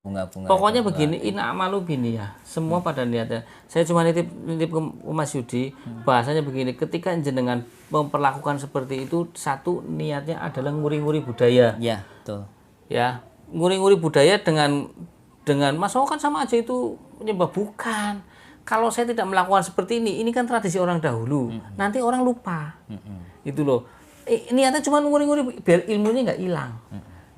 bunga-bunga Pokoknya itu. begini, inamalu bini ya. Semua pada niatnya. Saya cuma nitip ke Mas Yudi, bahasanya begini, ketika jenengan memperlakukan seperti itu, satu niatnya adalah nguri-nguri budaya. Ya, betul. Ya, nguri-nguri budaya dengan Mas oh kan sama aja itu menyembah, bukan. Kalau saya tidak melakukan seperti ini kan tradisi orang dahulu. Nanti orang lupa. Itu loh. Niatnya cuma nguri-nguri biar ilmunya nggak hilang.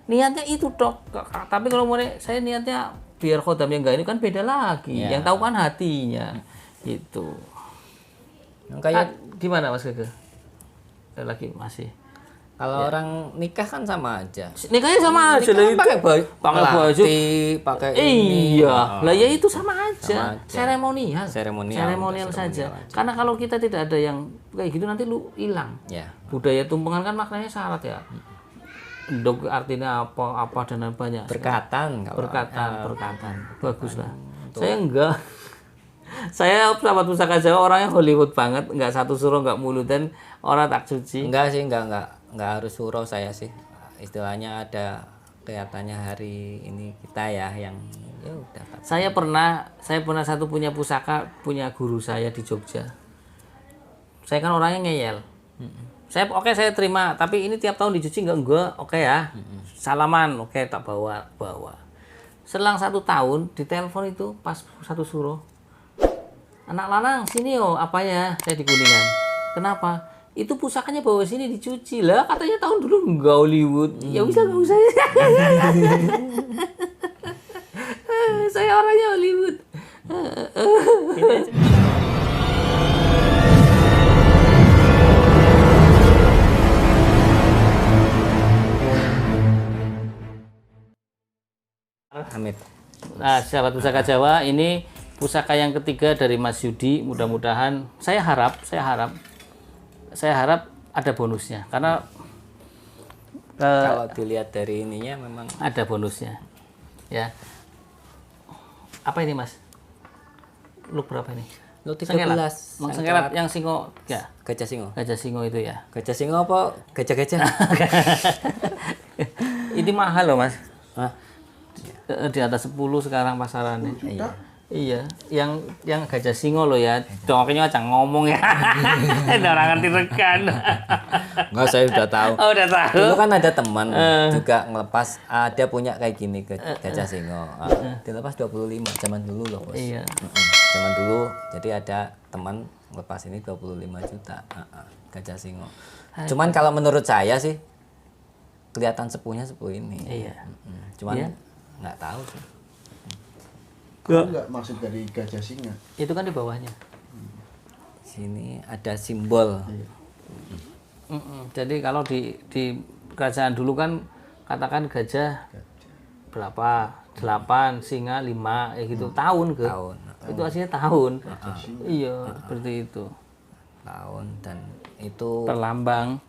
Niatnya itu dok. Tapi kalau saya niatnya biar khodamnya nggak ini kan beda lagi. Ya. Yang tahu kan hatinya. Itu. Kayak Gimana Mas Gege? Lagi masih. kalau orang nikah kan sama aja. Nikahnya sama aja lah itu. Pakai baju, pakai ini. Iya, lah ya itu sama aja. Sama aja. Seremonial. Seremonial Saja. aja. Karena kalau kita tidak ada yang kayak gitu nanti lu hilang. Ya. Budaya tumpengan kan maknanya syarat ya. Dok artinya apa dan banyak. Berkatan. Berkatan. Bagus lah. Saya enggak. Saya sahabat pusaka Jawa orangnya Hollywood banget, enggak satu suruh enggak mulutan, orang tak suci. Enggak sih, enggak harus surau saya sih. Istilahnya ada kelihatannya hari ini kita ya yang ya udah. Saya pernah satu punya pusaka, punya guru saya di Jogja. Saya kan orangnya ngeyel. Saya terima, tapi ini tiap tahun dicuci enggak, oke ya. Salaman, oke tak bawa. Selang 1 tahun ditelepon itu pas satu suruh. Anak lanang sini yo, apa ya? Saya di Kuningan. Kenapa? Itu pusakanya bawa sini dicuci lah. Katanya tahun dulu enggak Hollywood. Ya bisa enggak usah. Saya orangnya Hollywood. Hamid. Nah, sahabat pusaka Jawa, ini pusaka yang ketiga dari Mas Yudi. Mudah-mudahan saya harap ada bonusnya karena Kalau dilihat dari ininya memang ada bonusnya. Ya. Apa ini, Mas? Lu berapa ini? lu 13. Sengkelat yang singo ya. Gajah singo. Gajah singo itu ya. Gajah singo apa? Gajah-gajah. Ini mahal loh, Mas. Hah? Di atas 10 sekarang pasarannya. Iya. Iya, yang gajah singo loh ya. Congoknya aja ngomong ya. Ada orang ngerti rekan. Enggak, saya udah tahu. Oh, udah tahu. Dulu kan ada teman juga ngelepas, dia punya kayak gini gajah singo. Dilepas 25 zaman dulu loh, Bos. Iya. Zaman dulu jadi ada teman ngelepas ini 25 juta. Gajah singo. Cuman kalau menurut saya sih kelihatan sepuhnya sepuh ini. Iya. Cuman Iya. nggak tahu sih. Enggak maksud dari gajah singa. Itu kan di bawahnya. Sini ada simbol. Jadi kalau di kerajaan dulu kan katakan gajah berapa? 8, singa 5, gitu. Tahun ke. Tahun. Itu aslinya tahun. Iya, seperti itu. Tahun dan itu Perlambang.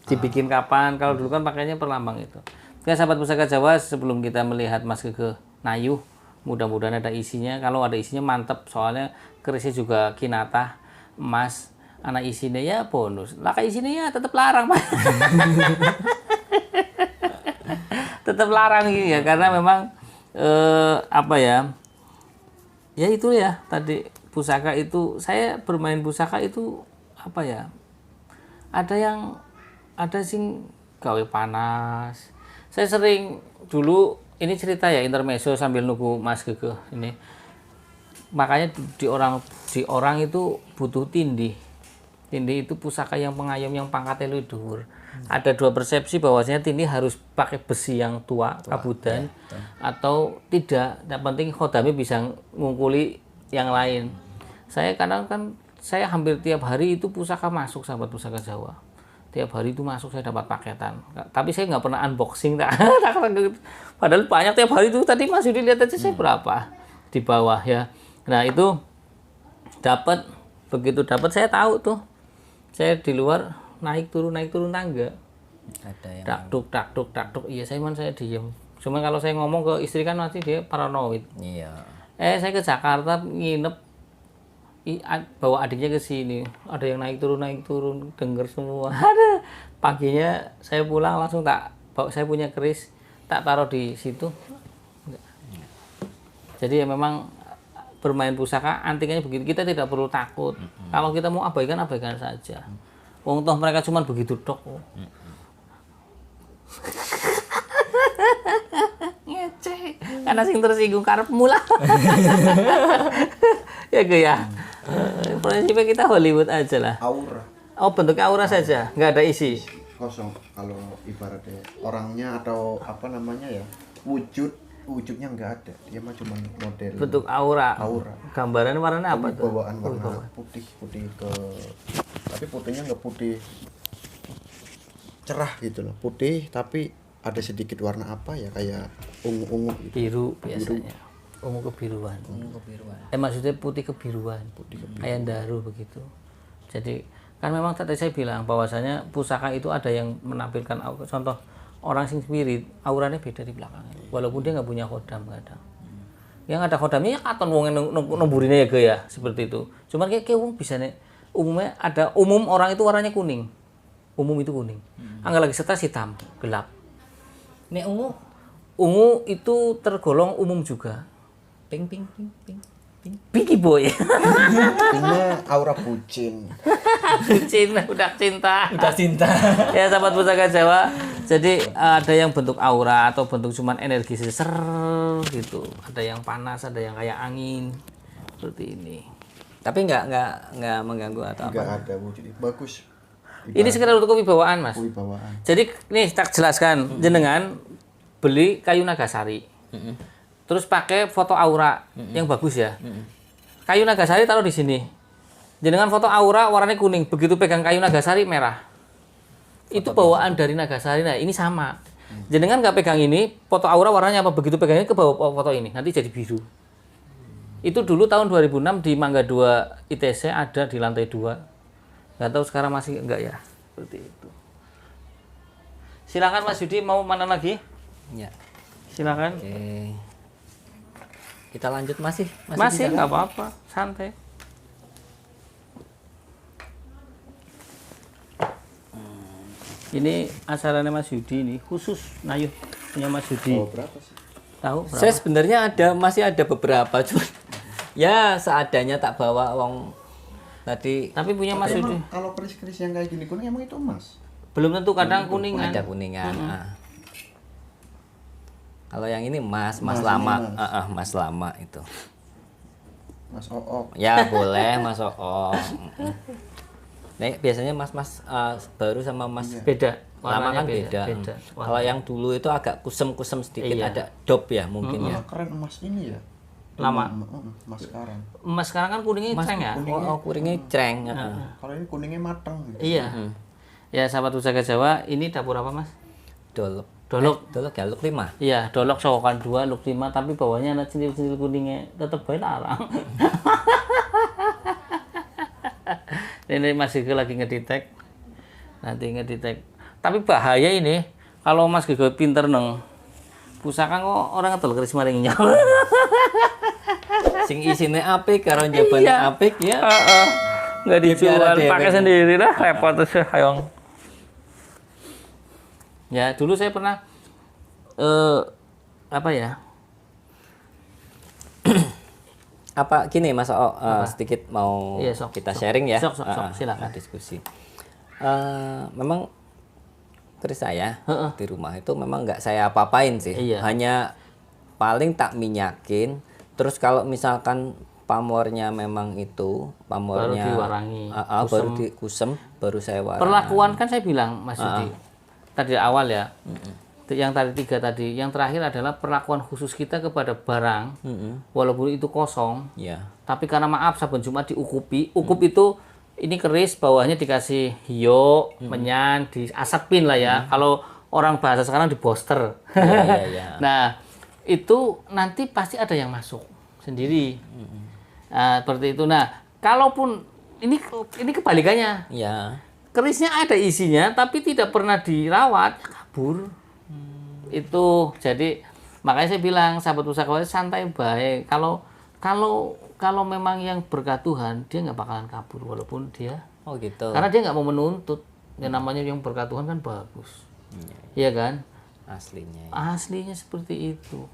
Dibikin kapan? Kalau dulu kan pakainya perlambang itu. Oke, sahabat pusaka Jawa, sebelum kita melihat Mas Gege Nayuh, mudah-mudahan ada isinya. Kalau ada isinya mantep, soalnya kerisnya juga kinatah emas. Anak isinya ya bonus. Lah kayak isinya ya tetap larang, Pak. Tetap larang gitu ya, karena memang apa ya? Ya itu ya, tadi pusaka itu saya bermain pusaka itu apa ya? Ada sing gawe panas. Saya sering dulu ini cerita ya intermezzo sambil nunggu Mas Gege ini. Makanya di orang itu butuh tindih. Tindih itu pusaka yang pengayom yang pangkatnya lebih dhuwur. Ada 2 persepsi bahwasanya tindih harus pakai besi yang tua kabudan atau tidak. Yang penting khodami bisa ngungkuli yang lain. Saya kadang kan saya hampir tiap hari itu pusaka masuk, sahabat pusaka Jawa. Tiap hari itu masuk saya dapat paketan. Tapi saya nggak pernah unboxing. Padahal banyak tiap hari itu. Tadi Mas Yudi lihat aja saya berapa di bawah ya. Nah itu begitu dapat saya tahu tuh. Saya di luar naik turun tangga. ada yang Dakduk. Iya saya diem. Cuma kalau saya ngomong ke istri kan nanti dia paranoid. iya. Saya ke Jakarta nginep. Bawa adiknya ke sini, ada yang naik turun denger semua. Ada paginya saya pulang langsung saya punya keris tak taruh di situ. Jadi ya memang bermain pusaka antiknya begitu, kita tidak perlu takut. Kalau kita mau abaikan saja. Wong toh mereka cuma begitu tok. Ngeceh. Karena sing tersinggung karepmu lah. Ya gue ya. Prinsipnya kita Hollywood aja lah. Aura Oh, bentuknya aura saja, nggak ada isi. kosong kalau ibaratnya orangnya atau apa namanya ya, wujudnya nggak ada, dia mah cuma model Bentuk aura. aura Gambaran warnanya apa tuh? bawaan warna putih ke, tapi putihnya nggak putih cerah gitu loh, putih tapi ada sedikit warna apa ya, kayak ungu gitu. Biru biasanya. Ungu kebiruan. Maksudnya putih kebiruan. Kayak daru begitu. Jadi kan memang tadi saya bilang bahwasanya pusaka itu ada yang menampilkan contoh orang sing spirit auranya beda di belakangnya. Walaupun dia nggak punya khodam kadang. Yang ada khodamnya ya katon wong nomburine ya ya seperti itu. Cuman kayak wong bisa nih umumnya ada orang itu warnanya kuning. Umum itu kuning. Angga lagi stres hitam, gelap. Nek Ungu itu tergolong umum juga. ping. Pinky boy. Ini aura bucin. Bucin, udah cinta. Udah cinta. Ya sahabat pusaka Jawa, jadi ada yang bentuk aura atau bentuk cuman energi ser gitu, ada yang panas, ada yang kayak angin seperti ini. Tapi nggak mengganggu atau Nggak apa? ada wujud, bagus. Ini sekedar untuk kewibawaan mas. Wibawaan. Jadi nih tak jelaskan, jenengan beli kayu nagasari, terus pakai foto aura yang bagus ya. Kayu nagasari taruh di sini, jenengan foto aura warnanya kuning, begitu pegang kayu nagasari merah. Itu bawaan dari Nagasari. Nah ini sama. Jenengan nggak pegang ini, foto aura warnanya apa? Begitu pegangnya ke bawah foto ini, nanti jadi biru. Itu dulu tahun 2006 di Mangga 2 ITC ada di lantai 2. Nggak tahu sekarang masih enggak ya. Seperti itu. Silakan Mas Yudi, mau mana lagi? Ya. Silakan. Oke. Kita lanjut masih Masih bisa? nggak apa-apa, santai. Ini acaranya Mas Yudi ini khusus Nayu punya Mas Yudi. Oh, berapa sih? Tahu berapa? Saya sebenarnya masih ada beberapa, cuman ya seadanya tak bawa wong tadi. Tapi punya Mas Yudi. Emang kalau keris-keris yang kayak gini kuning emang itu emas? Belum tentu, kadang kuningan. Ada kuningan. Kalau yang ini mas Mas lama, ini, mas lama itu. Mas Ook. Ya boleh mas Nih biasanya mas baru sama mas Beda. lama kan Warnanya beda. beda. Kalau yang dulu itu agak kusem sedikit, Iya. ada dop ya mungkin ya. Wah, keren emas ini ya. Lama. Emas sekarang. Emas sekarang kan kuningnya Mas ceng ya. kuringnya creng. Kalau ini kuningnya matang. Iya. Ya sahabat pusaka Jawa, ini dapur apa Mas? Dolok. Dolok. Dolok ya, luk 5. Iya, dolok sokokan 2, luk 5, tapi bawahnya ada cendil-cendil kuningnya, tetap baik larang. Ini Mas Gege lagi ngedetek. Nanti ngedetek. Tapi bahaya ini kalau Mas Gege pinter neng pusaka kok orang ngedol keris maring nyawa. Sing isine apik karo njabane Iya. apik ya. Nggak dijual, Biar ada pakai efek. sendiri lah, repot tuh hayong. Ya dulu saya pernah apa ya? Apa gini Mas sedikit mau Iya, sok, kita sok. sharing ya. Sok, silakan. Diskusi. Memang keris saya di rumah itu memang nggak saya apa-apain sih. Iya. Hanya paling tak minyakin. Terus kalau misalkan pamornya memang itu pamornya Baru diwarangi, baru dikusem, baru saya warangi. Perlakuan kan saya bilang Mas Yudi tadi awal ya, yang tadi 3 tadi, yang terakhir adalah perlakuan khusus kita kepada barang, walaupun itu kosong, Ya. tapi karena maaf saben Jumat diukupi, itu ini keris bawahnya dikasih hio, menyan, diasapin lah ya. Kalau orang bahasa sekarang di poster. Iya. Nah itu nanti pasti ada yang masuk sendiri. Nah, seperti itu. Nah kalaupun ini kebalikannya. Ya. Kerisnya ada isinya tapi tidak pernah dirawat, kabur. Itu jadi makanya saya bilang sahabat pusaka santai baik. Kalau memang yang berkat Tuhan dia nggak bakalan kabur walaupun dia Oh gitu. karena dia nggak mau menuntut. Yang namanya yang berkat Tuhan kan bagus. Iya kan? Aslinya. Aslinya seperti itu.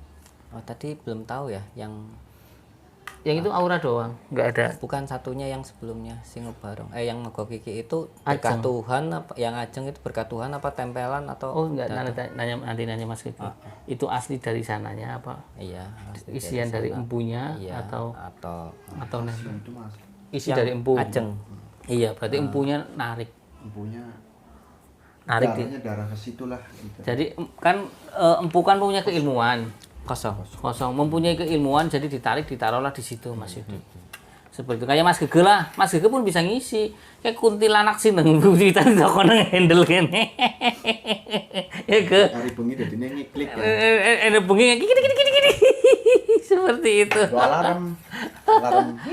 Oh, tadi belum tahu ya, Yang itu aura doang, nggak ada. bukan satunya yang sebelumnya Singo Barong. Yang Nego Kiki itu Ajeng. berkat Tuhan apa yang Ajeng itu berkat Tuhan apa tempelan atau Oh enggak, nanti nanya Mas Kiki. Itu asli dari sananya apa? iya asli Isian dari empunya iya, atau atau itu mas isi dari empu? Ajeng. Iya, berarti empunya narik empunya di. darahnya darah ke situ lah gitu. Jadi kan empu kan punya keilmuan. Kosong. Kosong mempunyai keilmuan, jadi ditarik ditaruhlah di situ Mas Yudi. Seperti itu kayak Mas Gege lah. Mas Gege pun bisa ngisi. Kayak kuntilanak sih nang kita kono handle kene. Ya ke. Hari bengi jadi ngiklik ya. Ada bengi gini. Seperti itu. alarm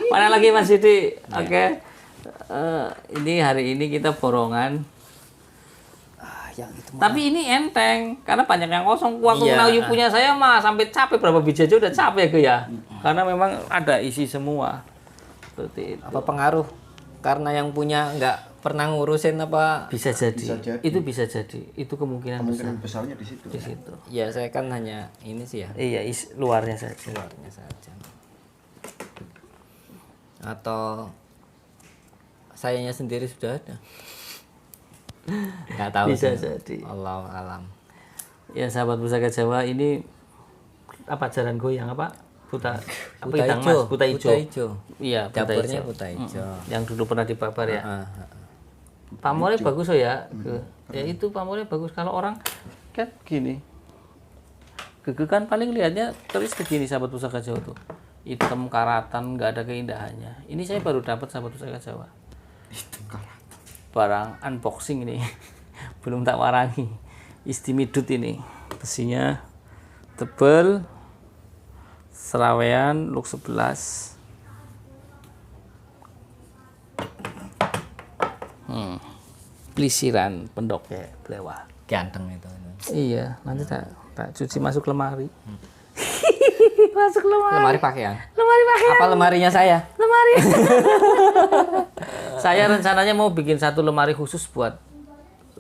Mana lagi Mas Yudi? Oke. Ini hari ini kita borongan. Yang itu Tapi ini enteng karena banyak yang kosong. Waktu Iya. Nayu punya saya mah sampai capek berapa biji aja udah capek ya. Karena memang ada isi semua. Seperti itu. apa pengaruh karena yang punya nggak pernah ngurusin apa? Bisa jadi. Bisa jadi. Itu bisa jadi. Itu kemungkinan besar kemungkinan besarnya di situ. di situ. Ya saya kan hanya ini sih ya, Iya, luarnya saja. luarnya saja. Atau sayanya sendiri sudah ada. Nggak tahu. Bisa sih. jadi. Allah alam. Ya sahabat Pusaka Jawa ini apa jalan goyang apa? Buta apa Buta Hidang hijau. Mas? Buta hijau. Iya, Buta dapurnya hijau. buta hijau. Yang dulu pernah dibabar ya. Ah, ah. Pamornya bagus oh ya. Ya itu pamornya bagus kalau orang kan gini. Gege kan paling lihatnya terus begini sahabat Pusaka Jawa tuh. Hitam karatan nggak ada keindahannya. Ini saya baru dapat sahabat Pusaka Jawa. Itu kalah. Barang unboxing ini. Belum tak warangi. Istimidut ini. Besinya tebel. Serawean look 11. Pelisiran pendoknya belewah. Ganteng itu. Iya, nanti tak cuci masuk lemari. Masuk lemari. Lemari pakaian. Lemari pakai. Apa lemarinya saya? Lemari. Saya rencananya mau bikin satu lemari khusus buat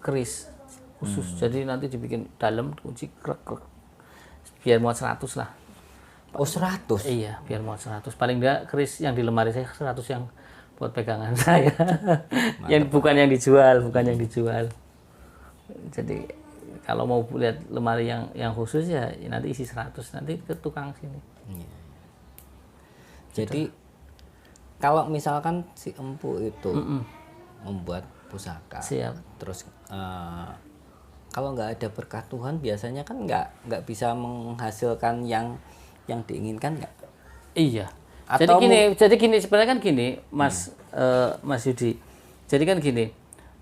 keris. Khusus. Jadi nanti dibikin dalam kunci krek. Biar muat 100 lah. Oh 100. Iya, biar muat 100. Paling enggak keris yang di lemari saya 100 yang buat pegangan saya. Yang bukan yang dijual. Jadi kalau mau lihat lemari yang khusus ya nanti isi 100, nanti ke tukang sini. Jadi kalau misalkan si empu itu membuat pusaka, Siap. terus kalau nggak ada berkah Tuhan biasanya kan nggak bisa menghasilkan yang diinginkan nggak? Iya. Atau Jadi gini sebenarnya kan gini, Mas Mas Yudi. Jadi kan gini,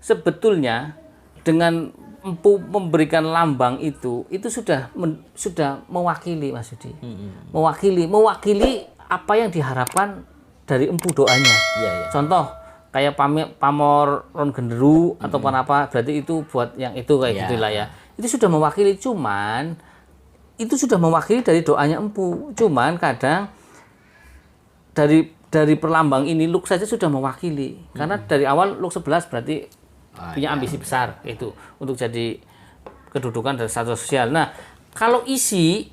sebetulnya dengan empu memberikan lambang itu sudah mewakili Mas Yudi. Mewakili apa yang diharapkan dari empu doanya. Iya, iya. Contoh kayak pamor ron genderu atau apa, berarti itu buat yang itu kayak Iya. gitulah ya. Itu sudah mewakili, cuman itu sudah mewakili dari doanya empu. Cuman kadang dari perlambang ini look saja sudah mewakili. Karena dari awal look 11 berarti punya ambisi besar itu untuk jadi kedudukan dari status sosial. Nah, kalau isi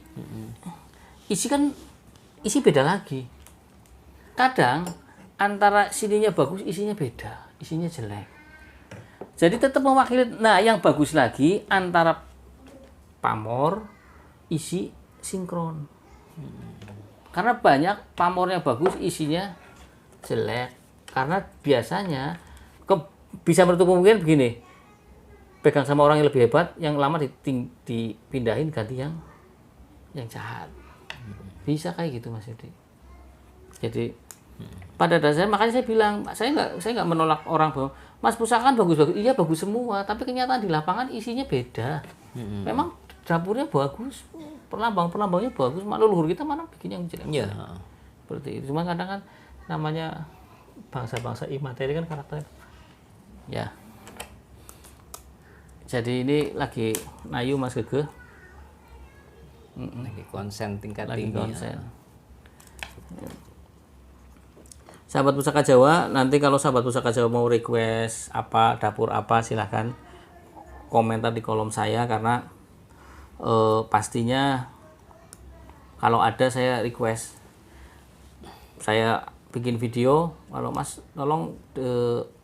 kan isi beda lagi. Kadang antara sininya bagus, isinya beda, isinya jelek. Jadi tetap mewakili. Nah, yang bagus lagi antara pamor, isi sinkron. Karena banyak pamornya bagus, isinya jelek. Karena biasanya bisa bertukar mungkin begini. Pegang sama orang yang lebih hebat, yang lama dipindahin ganti yang jahat. Bisa kayak gitu Mas Yudi. Jadi pada dasarnya makanya saya bilang, saya nggak menolak orang bahwa Mas pusaka kan bagus-bagus. Iya bagus semua, tapi kenyataan di lapangan isinya beda. Memang dapurnya bagus, perlambangnya bagus, mak leluhur kita mana bikin yang jelek. Iya. Seperti itu. Cuma kadang kan namanya bangsa-bangsa imateri kan karakternya. Ya. Jadi ini lagi Nayu Mas Gege. Lagi konsen tingkat Lagi tinggi. konsen. Sahabat Pusaka Jawa, nanti kalau sahabat Pusaka Jawa mau request apa dapur apa silahkan komentar di kolom saya karena pastinya Kalau ada saya request, saya bikin video, kalau Mas tolong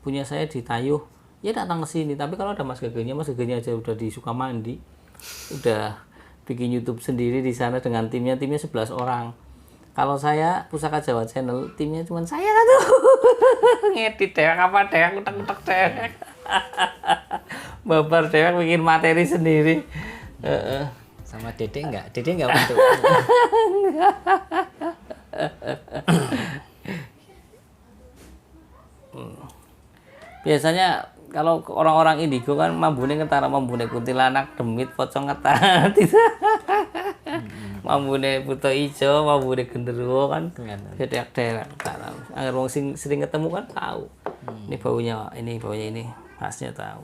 punya saya di Tayuh, ya datang ke sini. Tapi kalau ada Mas Gegenya aja udah di Sukamandi, udah bikin YouTube sendiri di sana dengan timnya 11 orang. Kalau saya Pusaka Jawa Channel, timnya cuma saya satu. Ngedit dewek apa dewek, utek-utek dewek. Babar dewek bikin materi sendiri. Sama Dede enggak bantu. Biasanya kalau orang-orang indigo kan mambune ketara, mambune kuntilanak, demit, pocong ketara. Mambune buta ijo, mambune genderuwo kan dewek-dewek ketara. Agar wong sing sering ketemu kan tahu. Ini baunya ini, khasnya tahu.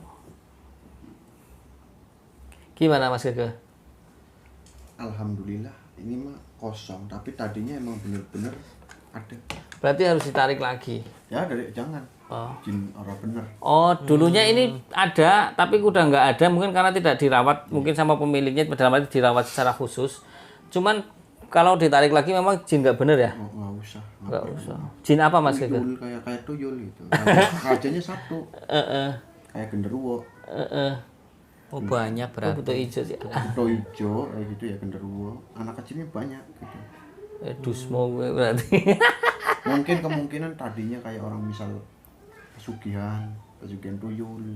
Gimana Mas Gege? Alhamdulillah ini mah kosong, tapi tadinya emang bener-bener ada. Berarti harus ditarik lagi. Ya dari jangan. Oh. Jin orang bener. Oh, dulunya ini ada, tapi udah nggak ada, mungkin karena tidak dirawat, mungkin sama pemiliknya, dalam arti dirawat secara khusus. Cuman kalau ditarik lagi memang jin nggak bener ya? Oh, nggak usah. Nggak usah. Jin apa Mas Gege? Tuyul kayak tuyul gitu. Rajanya satu. Kayak genderuwo. Oh banyak berarti. Butuh hijau sih. Buto hijau kayak gitu ya genderuwo. Anak kecilnya banyak gitu. Dusmo gue berarti. Mungkin kemungkinan tadinya kayak orang misal pesugihan tuyul.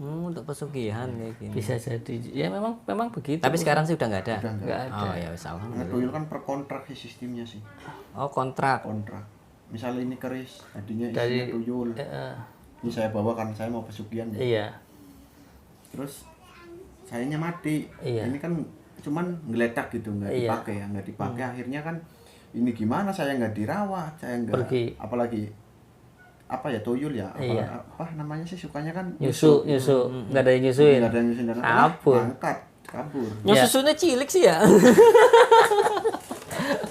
Untuk pesugihan kayak gini. Bisa jadi. Ya memang begitu. Tapi sekarang sih udah nggak ada. Udah nggak ada. Oh ya wis Karena alhamdulillah. tuyul kan per kontrak sih sistemnya sih. Oh kontrak. Kontrak. Misalnya ini keris, tadinya Dari- isinya tuyul. Ini saya bawa kan saya mau pesugihan ya. Iya. Terus sayanya mati. Iya. Ini kan cuman ngeletak gitu, nggak Iya. dipakai ya, nggak dipakai. Akhirnya kan ini gimana, saya nggak dirawat, saya nggak Pergi. apalagi apa ya tuyul ya, Iya. apa namanya sih sukanya kan Nyusu. Nggak ada yang nyusuin. nggak ada yang nyusun dan Kabur. kabur. Yang Ya. susunya cilik sih ya.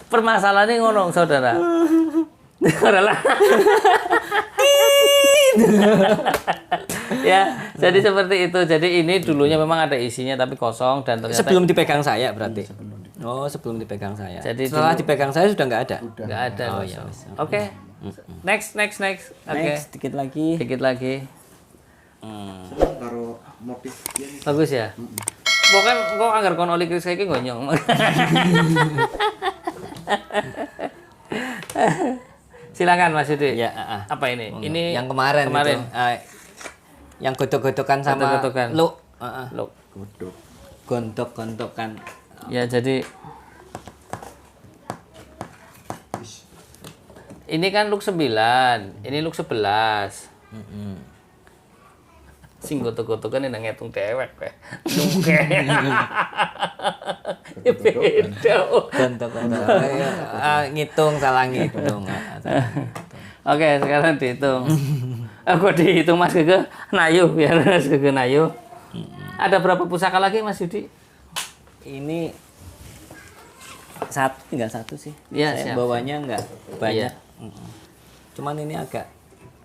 Permasalahannya ngono, saudara. Ora lah. Ya, jadi seperti itu. Jadi ini dulunya memang ada isinya tapi kosong dan ternyata Sebelum dipegang saya berarti. Oh sebelum dipegang saya. Jadi Setelah dipegang saya sudah nggak ada. nggak ada. Oh kosong. ya wis. Oke. Next. Oke. Next dikit lagi. Dikit lagi. Seneng karo motif dia nih. Bagus ya. Pokoknya kok anggar kon oli kris kayak gonyong. Silakan Mas Yudi. Ya, Apa ini? Oh, Ini yang kemarin. Kemarin. Itu, yang godok-godokan sama Godok-godokan. lu. Loh. Godok. Gontok-gontokan. Ya jadi Wis. ini kan look 9, ini look 11. Sing gotok-gotokan ini ngitung dewek kowe. Duke. Ya beda. Gontok-gontok. Ngitung salah ngitung. Oke, sekarang dihitung. Aku dihitung Mas Gege nayu biar Mas Gege nayu. Ada berapa pusaka lagi Mas Yudi? Ini tinggal satu sih. Iya, Saya siap. bawanya nggak banyak. Iya. Cuman ini agak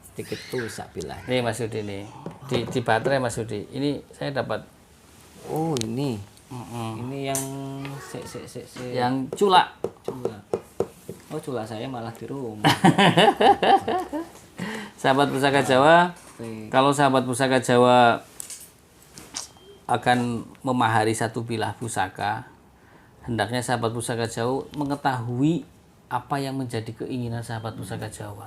sedikit rusak bilah. Nih Mas Yudi nih. Di baterai Mas Yudi. Ini saya dapat Oh ini. Ini yang yang cula. cula. Oh cula saya malah di rumah. Sahabat Pusaka Jawa, Oke. kalau sahabat Pusaka Jawa akan memahari satu bilah pusaka, hendaknya sahabat Pusaka Jawa mengetahui apa yang menjadi keinginan sahabat Pusaka Jawa.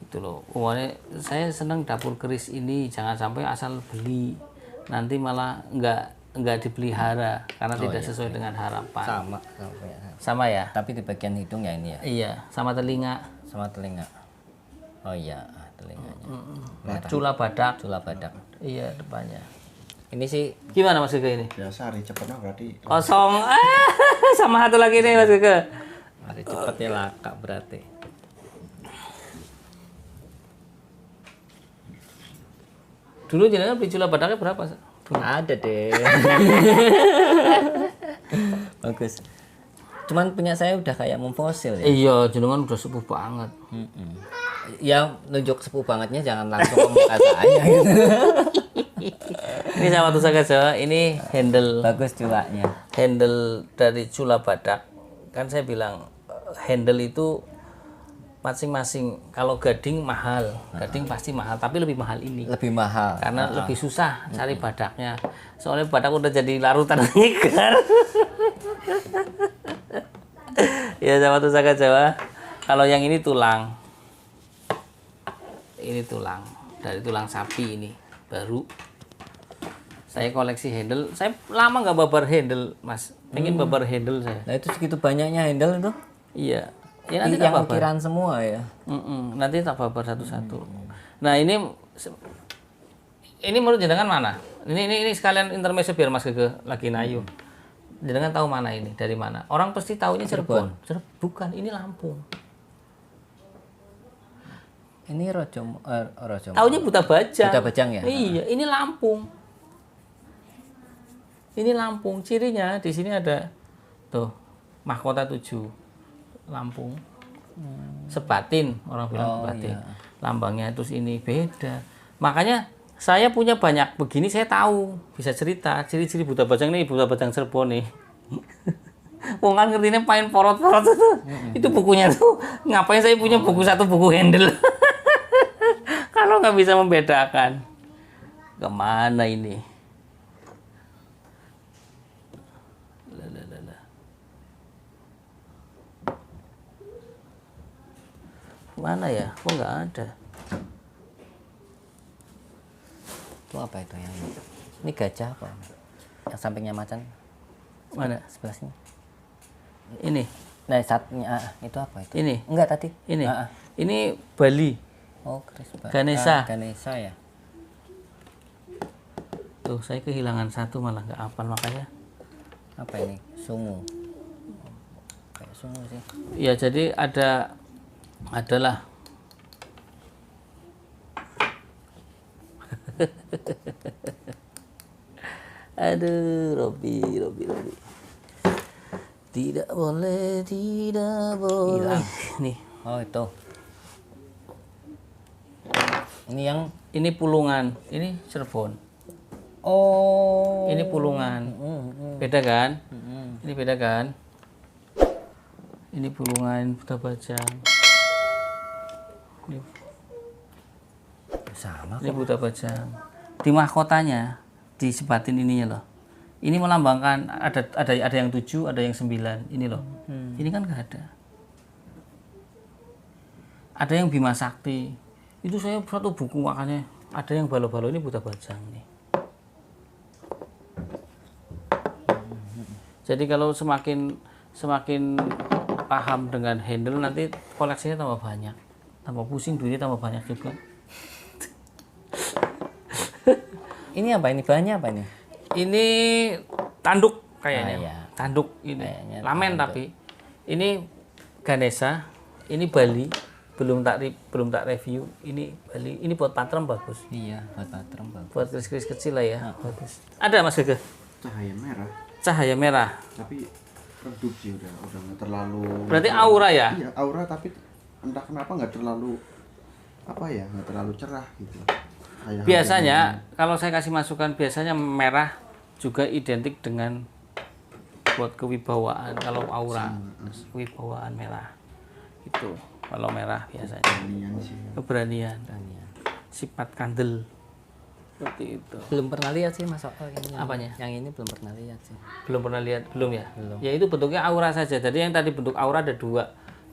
Itu loh. Umumnya saya senang dapur keris ini jangan sampai asal beli, nanti malah enggak dipelihara karena tidak sesuai dengan harapan. Sama. Sama ya? Tapi di bagian hidung ya ini ya. Iya, sama telinga. Sama telinga. Oh iya telinganya. Cula badak. Cula badak. Iya, depannya. Ini sih Gimana Mas Gege ini? Biasa hari cepetnya berarti Kosong. Sama satu lagi nih Mas Gege. hari cepatnya laka berarti. Dulu jenengan beli cula badaknya berapa? Ada deh. Bagus. Cuman punya saya udah kayak memfosil ya. Iya, jenengan udah sepuh banget. Ya nunjuk sepuh bangetnya jangan langsung ke muka saya gitu. Ini sama Pusaka Jawa, ini handle Bagus culanya. dari cula badak. kan saya bilang handle itu masing-masing. Kalau gading mahal, gading pasti mahal, tapi lebih mahal ini. Lebih mahal. Karena lebih susah cari badaknya. Soalnya badak udah jadi larutan nyegar. Ya sama Pusaka Jawa. Kalau yang ini tulang. Ini tulang. Dari tulang sapi ini. Baru. Saya koleksi handle. Saya lama nggak babar handle, Mas. Pengen babar handle saya. Nah itu segitu banyaknya handle itu? Iya. Ya, nanti tak Yang babar. ukiran semua ya? Nanti tak babar satu-satu. Nah ini menurut jenengan mana? Ini sekalian intermezzo biar Mas Gege lagi nayu. Jenengan tahu mana ini? Dari mana? Orang pasti tahunya Cirebon. Bukan, ini Lampung. Ini Rojo. Taunya Buta Bajang. Buta Bajang ya? Iya, ini Lampung. Ini Lampung. Cirinya di sini ada tuh mahkota 7 Lampung. Sebatin, orang bilang sebatin. Iya. Lambangnya terus ini beda. Makanya saya punya banyak begini, saya tahu, bisa cerita ciri-ciri Buta Bajang nih, Buta Bajang Cirebon nih. Wong kan ngertinya pain porot-porot itu. Itu bukunya tuh. Ngapain saya punya buku satu buku handle? Kalau nggak bisa membedakan. Kemana ini? Mana ya? Kok nggak ada? Itu apa itu yang ini? Ini gajah apa? Yang sampingnya macan? Mana? Sebelah sini. Ini. Nah satunya itu apa itu? Ini. Enggak tadi. Ini. Ini Bali. Oh keris. Ganesha. Ganesha ya. Tuh, saya kehilangan satu malah nggak hafal makanya. Apa ini? Sungu. Kayak sungu sih. Ya jadi adalah aduh Robi. Tidak boleh. Hilang. Nih, Oh itu. Ini yang. ini Pulungan, ini Cirebon. Oh. Ini Pulungan. Beda kan? Ini beda kan? Ini Pulungan, Buta Bajang. Sama. Ini Buta Bajang. Di mahkotanya disebatin ininya loh. Ini melambangkan ada yang 7, ada yang 9. Ini loh. Ini kan nggak ada. Ada yang Bima Sakti. Itu saya satu buku makanya ada yang balo-balo ini Buta Bajang nih. Jadi kalau semakin paham dengan handle nanti koleksinya tambah banyak. Tambah pusing duitnya tambah banyak juga. Ini apa? Ini bahannya apa ini? Ini tanduk kayaknya. Iya. Tanduk ini. Kayaknya Lamen tapi. Ini Ganesha, ini Bali. Belum tak review. Ini Bali. Ini buat patrem bagus. Iya, buat patrem bagus. Buat keris-keris kecil lah ya. Bagus. Ada Mas Gege? Cahaya merah, Cahaya merah. tapi redup sih udah nggak terlalu. Berarti aura ya? Iya, aura tapi entah kenapa nggak terlalu nggak terlalu cerah gitu. Kayak Biasanya kalau saya kasih masukan biasanya merah juga identik dengan buat kewibawaan. Kalau aura kewibawaan merah. Itu kalau merah biasanya keberanian sih. keberanian, sifat kandel. Seperti itu. Belum pernah lihat sih Mas Oko ini. Apanya? Yang ini belum pernah lihat sih. Belum pernah lihat, belum ya? Ya itu bentuknya aura saja. Jadi yang tadi bentuk aura ada 2.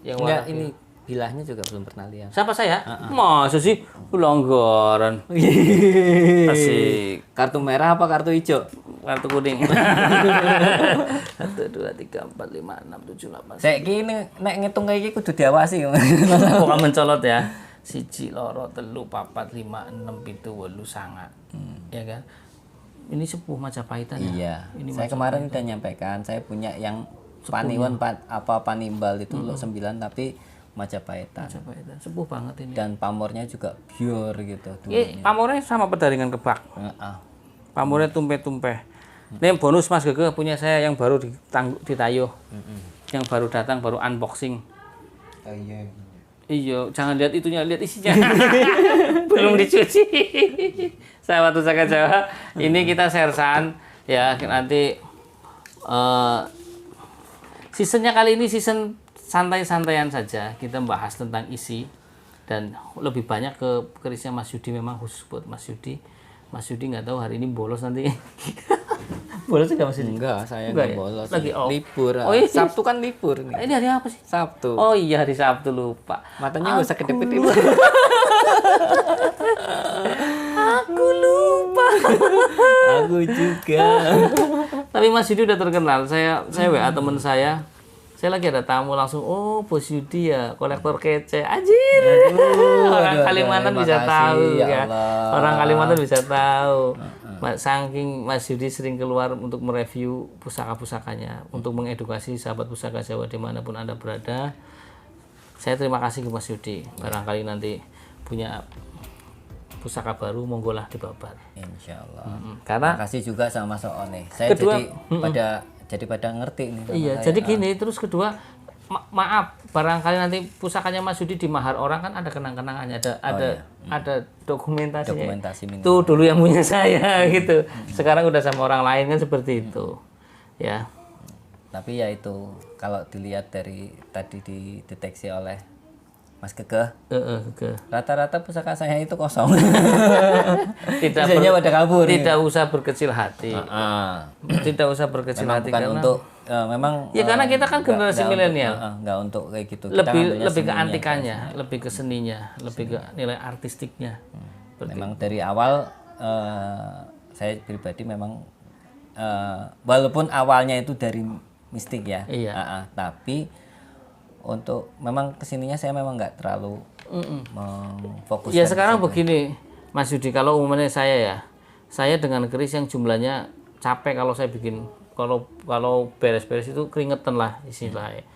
Yang Enggak, warna ini bilahnya juga belum pernah lihat. siapa saya? Masa sih pelanggaran. Asik. Kartu merah apa kartu hijau? Kartu kuning. 1 2 3 4 5 6 7 8. Saya gini nek ngitung kayak gitu kudu diawasi. Pokoknya mencolot ya. 1 2 3 4 5 6 7 8 9. Ya kan? Ini sepuh Majapahitan ya. Iya. Ini Saya kemarin udah nyampaikan saya punya yang Paniwon Panimbal itu loh 9 tapi Majapahitan. Majapahitan. Sepuh banget ini. Dan pamornya juga pure gitu Pamornya sama perdaringan kebak. Heeh. Pamornya tumpeh-tumpeh. Ini bonus Mas Gege punya saya yang baru ditayuh. Yang baru datang, baru unboxing. Oh iya. Iya, jangan lihat itunya, lihat isinya. Belum dicuci. Sahabat Pusaka Jawa, ini kita sersan ya nanti Seasonnya kali ini season santai-santaian saja. Kita bahas tentang isi dan lebih banyak ke kerisnya Mas Yudi, memang khusus buat Mas Yudi. Mas Yudi nggak tahu hari ini bolos nanti. Bolos nggak Mas Yudi? Enggak, saya Enggak enggak ya? bolos. Lagi off. Libur. Oh, iya. Sabtu kan libur nih. Ini hari apa sih? Sabtu. Oh iya, hari Sabtu, lupa. Matanya nggak usah kedip-kedip. Aku lupa. Aku juga. Tapi Mas Yudi udah terkenal. Saya WA teman saya. Saya lagi ada tamu langsung, oh Bos Yudi ya, kolektor kece. Anjir. Orang Kalimantan terima bisa kasih, tahu ya ya. Allah. Orang Kalimantan bisa tahu. Saking Mas Yudi sering keluar untuk mereview pusaka-pusakanya, untuk mengedukasi sahabat pusaka Jawa dimanapun Anda berada. Saya terima kasih ke Mas Yudi. Barangkali nanti punya pusaka baru, monggolah dibabar. Insya Allah. Karena Terima kasih juga sama Mas One. Saya Kedua, jadi pada ngerti nih. sama iya, saya. jadi gini, terus kedua, maaf, barangkali nanti pusakanya Mas Yudi dimahar orang kan ada kenang-kenangannya, ada dokumentasinya. Dokumentasi minimal. Itu dulu yang punya saya gitu. Sekarang udah sama orang lain kan seperti itu. Ya. Tapi ya itu kalau dilihat dari tadi dideteksi oleh Mas Kekeh, rata-rata pusaka saya itu kosong. Tidak Sisanya pada kabur. tidak usah berkecil hati. Ah. Tidak usah berkecil Memang hati bukan karena untuk memang ya karena kita kan generasi milenial. Enggak untuk kayak gitu. Kita lebih ngambilnya lebih ke seninya. antikannya, lebih ke seninya, lebih ke nilai artistiknya. Memang dari awal saya pribadi memang walaupun awalnya itu dari mistik ya, Iya. tapi untuk memang kesininya saya memang nggak terlalu memfokuskan. Ya sekarang begini, Mas Yudi, kalau umumnya saya dengan keris yang jumlahnya capek kalau saya bikin, kalau beres-beres itu keringetan lah istilahnya.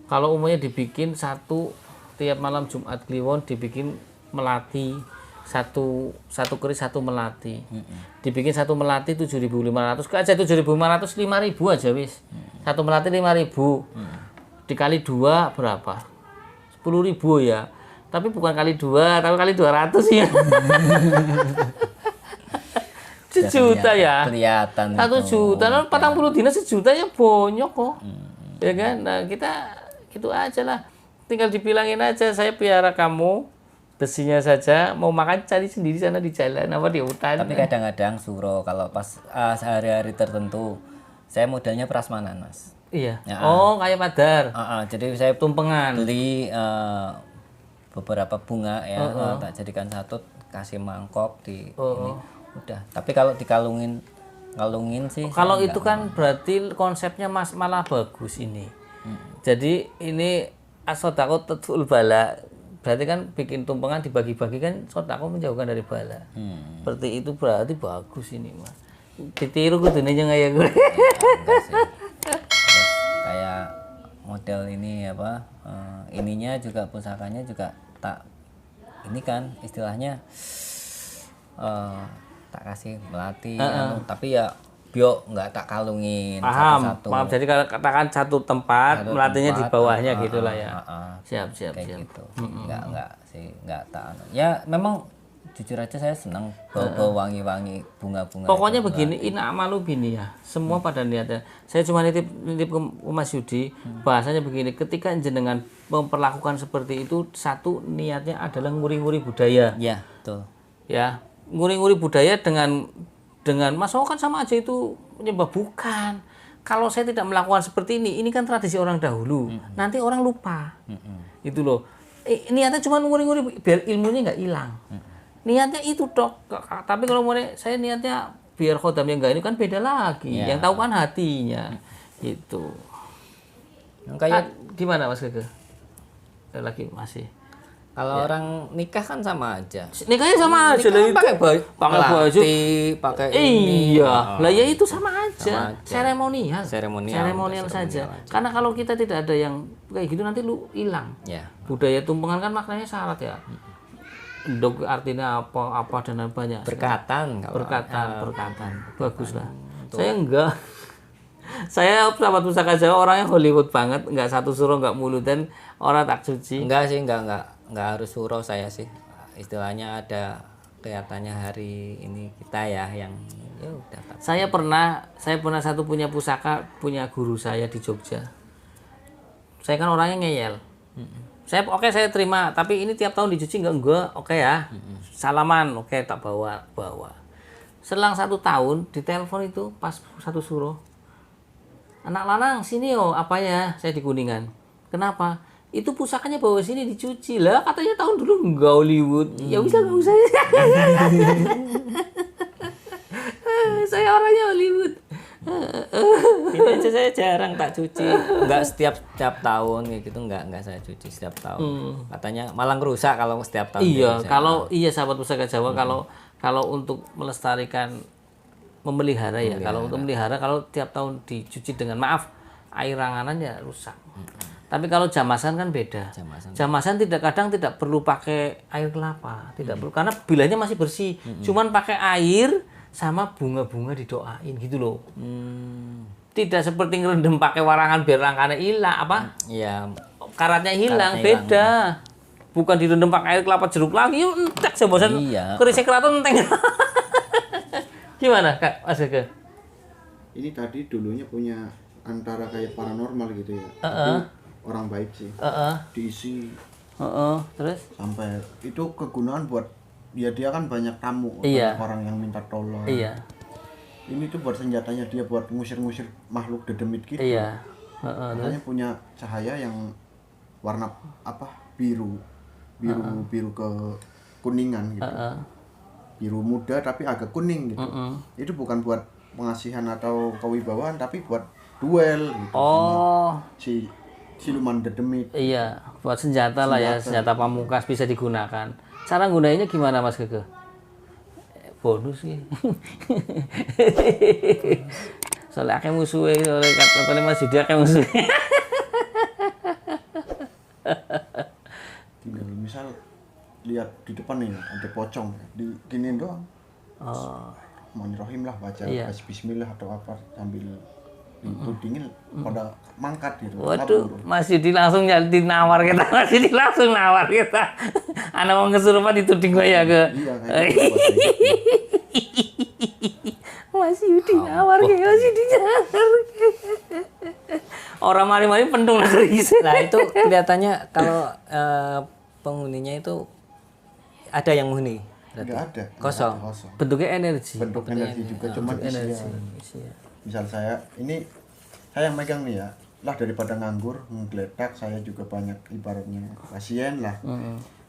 Kalau umumnya dibikin satu tiap malam Jumat Kliwon dibikin melati, satu keris satu melati. Dibikin satu melati 7.500, aja 7.500 5.000 aja wis. Satu melati 5.000. Dikali 2 berapa? 10.000 ya. Tapi bukan kali 2, tapi kali 200 ya. Sejuta ya. Kelihatan. 1 juta, 40 dina sejuta ya bonyok kok. Ya kan? Nah, kita gitu aja lah. Tinggal dibilangin aja, saya piara kamu. Besinya saja, mau makan cari sendiri sana di jalan apa di hutan. Tapi kadang-kadang suro kalau pas hari-hari tertentu saya modalnya prasmanan, Mas. Iya. Ya. Oh, kayak padar. Jadi saya Tumpengan. beli beberapa bunga ya, tak jadikan satu, kasih mangkok di ini. Udah. Tapi kalau kalungin sih. Kalau saya itu enggak. kan berarti konsepnya Mas malah bagus ini. Jadi ini sodako tetul bala. Berarti kan bikin tumpengan dibagi-bagi kan sodako menjauhkan dari bala. Seperti itu berarti bagus ini Mas. Ditiru kudune aja kayak gue. Enggak sih. Terus kayak model ini apa ininya juga pusakanya juga tak ini kan istilahnya tak kasih melati tapi ya bio nggak tak kalungin Paham, satu-satu. maaf. Jadi kalau katakan satu tempat, melatinya di bawahnya gitulah ya. Siap. Kayak gitu. Nggak sih nggak tak ya memang jujur aja saya senang bawa wangi-wangi bunga-bunga. Pokoknya begini, ina amalu bini ya. Semua pada niatnya. Saya cuma nitip ke Mas Yudi, bahasanya begini, ketika jenengan memperlakukan seperti itu, satu niatnya adalah nguri-nguri budaya. Ya, betul. Ya, nguri-nguri budaya dengan Mas kan sama aja itu menyembah, bukan. Kalau saya tidak melakukan seperti ini kan tradisi orang dahulu. Nanti orang lupa. Itu loh. Niatnya cuma nguri-nguri biar ilmunya nggak hilang. Niatnya itu dok, tapi kalau mau saya niatnya biar khodamnya enggak ini kan beda lagi. Ya. Yang tahu kan hatinya. Itu. Kayak Gimana Mas Gege? Lagi masih. kalau orang nikah kan sama aja. Nikahnya sama aja lah itu. Pakai baju, pakai ini. Iya. Lah ya itu sama aja. Seremonial Seremonial saja. Karena kalau kita tidak ada yang kayak gitu nanti lu hilang. Ya. Budaya tumpengan kan maknanya syarat ya. Dok artinya apa dan banyak. Berkatan. Berkatan. Bagus lah. Saya enggak. Saya sahabat pusaka Jawa orangnya Hollywood banget, enggak satu suruh enggak mulutan, orang tak suci. Enggak sih, enggak harus surau saya sih. Istilahnya ada kelihatannya hari ini kita ya yang ya udah. Saya pernah satu punya pusaka, punya guru saya di Jogja. Saya kan orangnya ngeyel. Saya terima, tapi ini tiap tahun dicuci enggak, oke ya. Salaman, oke tak bawa. Selang 1 tahun ditelepon itu pas satu suruh. Anak lanang sini yo, apa ya? Saya di Kuningan. Kenapa? Itu pusakanya bawa sini dicuci lah, katanya tahun dulu enggak Hollywood. Ya bisa enggak usah. Saya orangnya Hollywood. Ini aja saya jarang tak cuci. Enggak setiap tahun kayak gitu, enggak saya cuci setiap tahun. Katanya malah ngerusak kalau setiap tahun. Iya, kalau sahabat pusaka Jawa kalau untuk melestarikan memelihara ya, kalau untuk melihara kalau tiap tahun dicuci dengan maaf air ranganan ya rusak. Tapi kalau jamasan kan beda. Jamasan kadang tidak perlu pakai air kelapa, tidak perlu karena bilahnya masih bersih. Cuman pakai air sama bunga-bunga didoain gitu loh. Tidak seperti ngerendam pakai warangan biar rangkanya hilang Iya. karatnya hilang, beda. Bukan direndam pakai air kelapa jeruk lagi, entek sebosan. Iya. Kerisik keraton enteng. Gimana Kak Mas Gege? Ini tadi dulunya punya antara kayak paranormal gitu ya. Tapi orang baik sih. Diisi Terus? sampai itu kegunaan buat dia kan banyak tamu, Iya. banyak orang yang minta tolong. Iya. Ini tuh buat senjatanya dia buat ngusir-ngusir makhluk dedemit gitu. Iya. Makanya punya cahaya yang warna biru ke kuningan gitu. Biru muda tapi agak kuning gitu. Itu bukan buat pengasihan atau kewibawaan tapi buat duel gitu. Oh. Si siluman dedemit. Iya, buat senjata lah ya, senjata pamungkas bisa digunakan. Cara gunainya gimana Mas Gege? Bonus sih. Soalnya akeh musuhe, soalnya katanya Mas Yudi akeh musuhe. Tinggal misal lihat di depan nih ada pocong, di giniin doang. Bismillahirrahmanirrahim lah, baca bismillah atau apa sambil ditudingin pada mangkat gitu. Waduh, Mas Yudi langsung nawar kita. Mas Yudi langsung nawar kita. Anak mau kesurupan dituding gue ya ke. Iya kayak gitu. Mas Yudi nawar ke, Mas Yudi nawar. Orang mari-mari pentung lagi. Nah, itu kelihatannya kalau penghuninya itu ada yang menghuni. Enggak ada. Kosong. Bentuknya energi. Bentuk energi juga cuma Energi. Misal saya yang megang nih ya, lah daripada nganggur menggeletak, saya juga banyak ibaratnya pasien lah.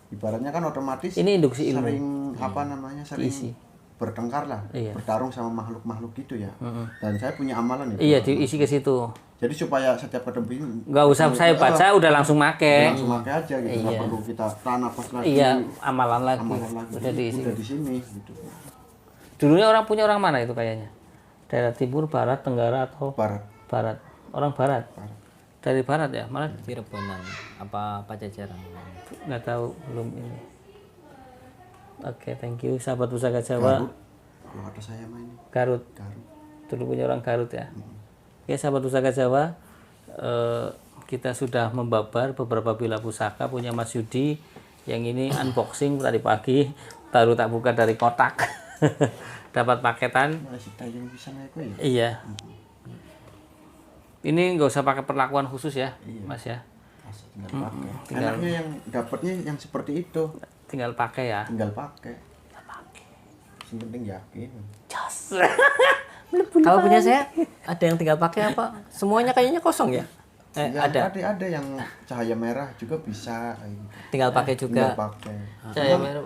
Ibaratnya kan otomatis Ini induksi ilmu. sering sering bertengkar lah, bertarung sama makhluk-makhluk gitu ya. Dan saya punya amalan itu. Iya, diisi ke situ. Jadi supaya setiap ketemu Nggak usah saya baca, udah langsung make. langsung pakai aja gitu, nggak perlu kita tahan nafas lagi. Iya, amalan lagi. Udah di sini gitu. Dulunya punya orang mana itu kayaknya? Daerah timur, barat, tenggara atau Barat. barat? Orang barat. Dari barat ya, malah Cirebonan apa Pajajaran. nggak tahu belum ini. Oke, thank you sahabat pusaka Jawa. Kalau kata saya mah ini Garut. Garut. Dulu punya orang Garut ya. Oke, sahabat pusaka Jawa, kita sudah membabar beberapa bila pusaka punya Mas Yudi. Yang ini unboxing tadi pagi, baru tak buka dari kotak. Dapat paketan. Masih tayang bisa naik ya. Iya. Ini nggak usah pakai perlakuan khusus ya, Mas ya. Tinggal pakai. Enaknya yang dapatnya yang seperti itu. Tinggal pakai ya. Tinggal pakai. Yang penting yakin. Jos. Kalau punya saya ada yang tinggal pakai apa? Semuanya kayaknya kosong ya? Ya, Ada. ada yang cahaya merah juga bisa. Tinggal pakai juga. Tinggal pakai. Cahaya merah.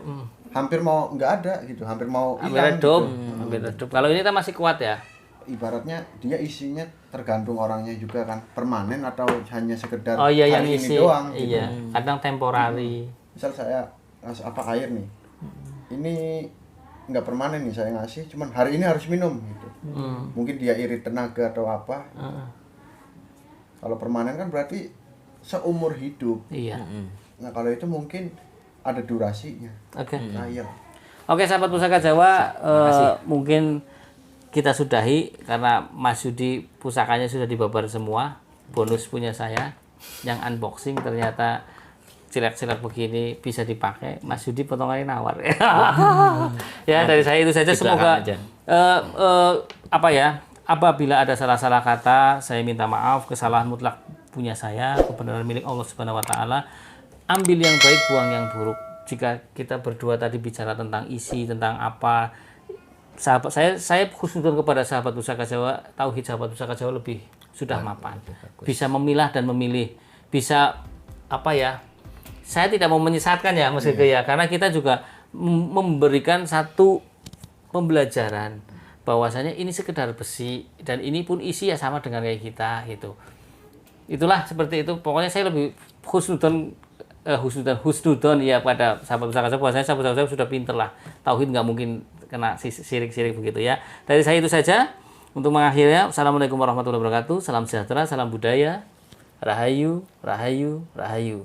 Hampir mau nggak ada gitu, hampir mau Hampir hilang redup. gitu. Hampir redup. Kalau ini kita masih kuat ya. Ibaratnya dia isinya tergantung orangnya juga kan, permanen atau hanya sekedar Oh iya, yang hari isi. ini doang gitu. Iya. Kadang temporari. Misal saya air nih, ini nggak permanen nih saya ngasih, cuman hari ini harus minum gitu. Mungkin dia irit tenaga atau apa. Kalau permanen kan berarti seumur hidup. Iya. Nah kalau itu mungkin ada durasinya. Oke. Trial. Oke, sahabat pusaka Jawa, mungkin kita sudahi karena Mas Yudi pusakanya sudah dibabar semua. Bonus punya saya yang unboxing ternyata cilek-cilek begini bisa dipakai. Mas Yudi potongannya nawar. Ya, dari saya itu saja. Semoga apabila ada salah-salah kata saya minta maaf, kesalahan mutlak punya saya, kebenaran milik Allah Subhanahu wa taala. Ambil yang baik, buang yang buruk. Jika kita berdua tadi bicara tentang isi, tentang apa, sahabat saya khususkan kepada sahabat Pusaka Jawa, tauhid sahabat Pusaka Jawa lebih sudah mapan. Bisa memilah dan memilih. Bisa apa ya? Saya tidak mau menyesatkan ya Mas Gege ya, karena kita juga memberikan satu pembelajaran bahwasanya ini sekedar besi dan ini pun isi ya sama dengan kayak kita gitu. Itulah seperti itu. Pokoknya saya lebih husnudon ya pada sahabat Pusaka Jawa. Bahwasanya sahabat Pusaka Jawa sudah pinter lah. Tauhid nggak mungkin kena sirik-sirik begitu ya. Dari saya itu saja. Untuk mengakhirnya, Assalamualaikum warahmatullahi wabarakatuh. Salam sejahtera, salam budaya. Rahayu, rahayu, rahayu.